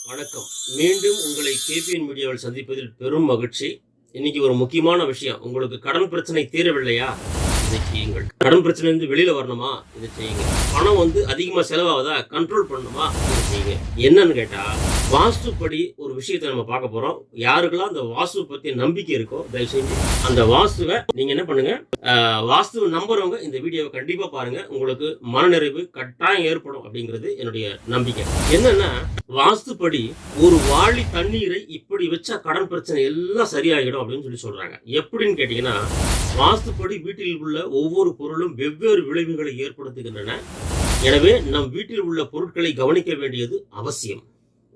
வணக்கம். மீண்டும் உங்களை KPN மீடியாவில் சந்திப்பதில் பெரும் மகிழ்ச்சி. இன்னைக்கு ஒரு முக்கியமான விஷயம். உங்களுக்கு கடன் பிரச்சனை தீரவில்லையா? இதை செய்யுங்கள். கடன் பிரச்சனை இருந்து வெளியில வரணுமா? இதை செய்யுங்க. பணம் அதிகமா செலவாகுதா? கண்ட்ரோல் பண்ணணுமா? இதை செய்யுங்க. என்னன்னு கேட்டா, வாஸ்துப்படி ஒரு விஷயத்தை நம்ம பார்க்க போறோம். யாருக்கெல்லாம் அந்த வாஸ்து பத்தி நம்பிக்கை இருக்கோ தயவு செஞ்சு அந்த வாஸ்துவை நீங்க என்ன பண்ணுங்க, வாஸ்துவை நம்புறவங்க இந்த வீடியோவை கண்டிப்பா பாருங்க. உங்களுக்கு மனநிறைவு கட்டாயம் ஏற்படும் அப்படிங்கிறது என்னுடைய நம்பிக்கை. என்னன்னா, வாஸ்துப்படி ஒரு வாளி தண்ணீரை இப்படி வச்சா கடன் பிரச்சனை எல்லாம் சரியாகிடும் அப்படின்னு சொல்றாங்க. எப்படின்னு கேட்டீங்கன்னா, வாஸ்துப்படி வீட்டில் உள்ள ஒவ்வொரு பொருளும் வெவ்வேறு விளைவுகளை ஏற்படுத்துகின்றன. எனவே நம் வீட்டில் உள்ள பொருட்களை கவனிக்க வேண்டியது அவசியம்.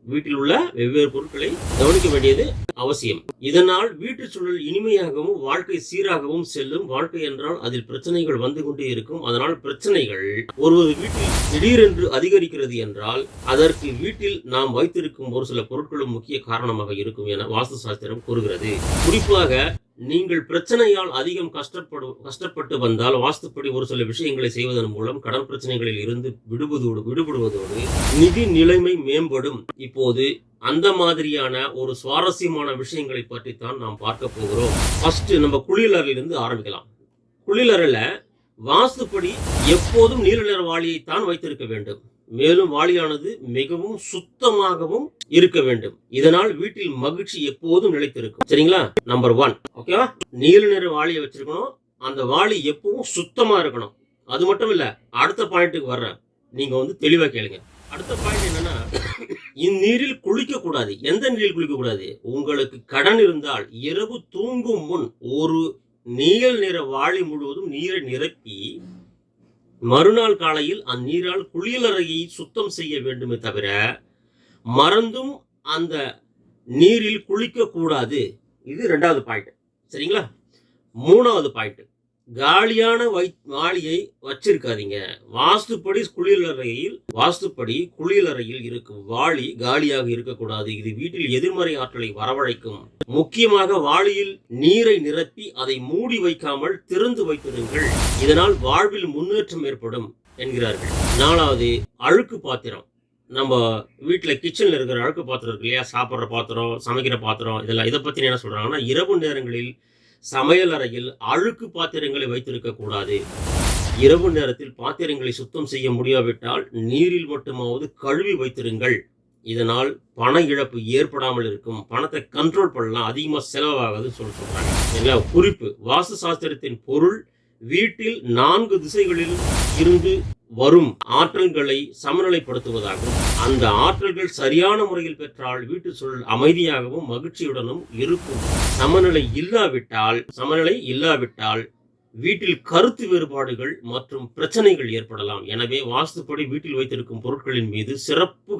வீட்டில் உள்ள வெவ்வேறு பொருட்களை கவனிக்க வேண்டியது அவசியம். இதனால் வீட்டு சூழல் இனிமையாகவும் வாழ்க்கை சீராகவும் செல்லும். வாழ்க்கை என்றால் அதில் பிரச்சனைகள் வந்து கொண்டே இருக்கும். அதனால் பிரச்சனைகள் ஒருவர் வீட்டில் திடீரென்று அதிகரிக்கிறது என்றால் அதற்கு வீட்டில் நாம் வைத்திருக்கும் ஒரு சில பொருட்களும் முக்கிய காரணமாக இருக்கும் என வாஸ்து சாஸ்திரம் கூறுகிறது. குறிப்பாக நீங்கள் பிரச்சனையால் அதிகம் கஷ்டப்பட்டு வந்தால் வாஸ்துப்படி ஒரு சில விஷயங்களை செய்வதன் மூலம் கடன் பிரச்சனைகளில் இருந்து விடுபடுவதோடு நிதி நிலைமை மேம்படும். இப்போது அந்த மாதிரியான ஒரு சுவாரஸ்யமான விஷயங்களை பற்றி தான் நாம் பார்க்க போகிறோம். ஃபர்ஸ்ட் நம்ம குளியலறையிலிருந்து ஆரம்பிக்கலாம். குளியலறையில வாஸ்துப்படி எப்போதும் நீல நிற வாளியைத்தான் வைத்திருக்க வேண்டும். மேலும் வாளியானது மிகவும் சுத்தமாகவும் இருக்க வேண்டும். இதனால் வீட்டில் மகிழ்ச்சி எப்போதும் நிலைத்திருக்கும். சரிங்களா? நம்பர் 1. ஓகேவா? நீல நிற வாளியை வச்சிருக்கணும். அந்த வாளி எப்பவும் சுத்தமா இருக்கணும். அது மட்டும் இல்ல, அடுத்த பாயிண்ட்டுக்கு வர்றேன். நீங்க தெளிவா கேளுங்க. அடுத்த பாயிண்ட் என்னன்னா, இந்நீரில் குளிக்க கூடாது. எந்த நீரில் குளிக்க கூடாது? உங்களுக்கு கடன் இருந்தால் இரவு தூங்கும் முன் ஒரு நீல நிற வாளி முழுவதும் நீரை நிரப்பி மறுநாள் காலையில் அந்நீரால் குளியலறையை சுத்தம் செய்ய வேண்டுமே தவிர மறந்தும் அந்த நீரில் குளிக்க கூடாது. இது 2வது பாயிண்ட். சரிங்களா? 3வது பாயிண்ட், காலியான வாளியை வச்சிருக்காதீங்க. வாஸ்துப்படி குளியலறையில் இருக்கும் வாளி காலியாக இருக்கக்கூடாது. இது வீட்டில் எதிர்மறை ஆற்றலை வரவழைக்கும். முக்கியமாக வாளியில் நீரை நிரப்பி அதை மூடி வைக்காமல் திறந்து வைத்திருங்கள். இதனால் வாழ்வில் முன்னேற்றம் ஏற்படும் என்கிறார்கள். 4வது, அழுக்கு பாத்திரம். நம்ம வீட்டில் கிச்சனில் இருக்கிற அழுக்கு பாத்திரம் இருக்கு இல்லையா? சாப்பிட்ற பாத்திரம், சமைக்கிற பாத்திரம், இதெல்லாம் இதை பற்றி என்ன சொல்றாங்கன்னா, இரவு நேரங்களில் சமையல் அறையில் அழுக்கு பாத்திரங்களை வைத்திருக்க கூடாது. இரவு நேரத்தில் பாத்திரங்களை சுத்தம் செய்ய முடியாவிட்டால் நீரில் மட்டுமாவது கழுவி வைத்திருங்கள். இதனால் பண இழப்பு ஏற்படாமல் இருக்கும். பணத்தை கண்ட்ரோல் பண்ணலாம், அதிகமாக செலவாகாது சொல்றாங்க. குறிப்பு: வாஸ்து சாஸ்திரத்தின் பொருள் வீட்டில் 4 திசைகளில் இருந்து வரும் ஆற்றல்களை சமநிலைப்படுத்துவதாகும். அந்த ஆற்றல்கள் சரியான முறையில் பெற்றால் வீட்டு சூழல் அமைதியாகவும் மகிழ்ச்சியுடனும் இருக்கும். சமநிலை இல்லாவிட்டால் வீட்டில் கருத்து வேறுபாடுகள் மற்றும் பிரச்சனைகள் ஏற்படலாம். எனவே வாஸ்துப்படி வீட்டில் வைத்திருக்கும் பொருட்களின் மீது சிறப்பு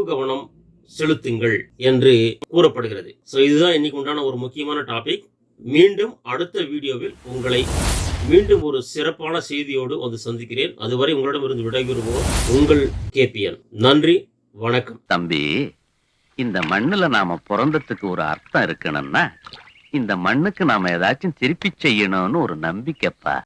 கவனம் செலுத்துங்கள் என்று கூறப்படுகிறது. இதுதான் இன்னைக்கு உண்டான ஒரு முக்கியமான டாபிக். மீண்டும் அடுத்த வீடியோவில் உங்களை மீண்டும் ஒரு சிறப்பான செய்தியோடு சந்திக்கிறேன். அதுவரை உங்களிடமிருந்து விடைபெறுவோம் உங்கள் KPN. நன்றி, வணக்கம். தம்பி, இந்த மண்ணுல நாம பிறந்ததுக்கு ஒரு அர்த்தம் இருக்கணும்னா இந்த மண்ணுக்கு நாம ஏதாச்சும் திருப்பி செய்யணும்னு ஒரு நம்பிக்கைப்பா.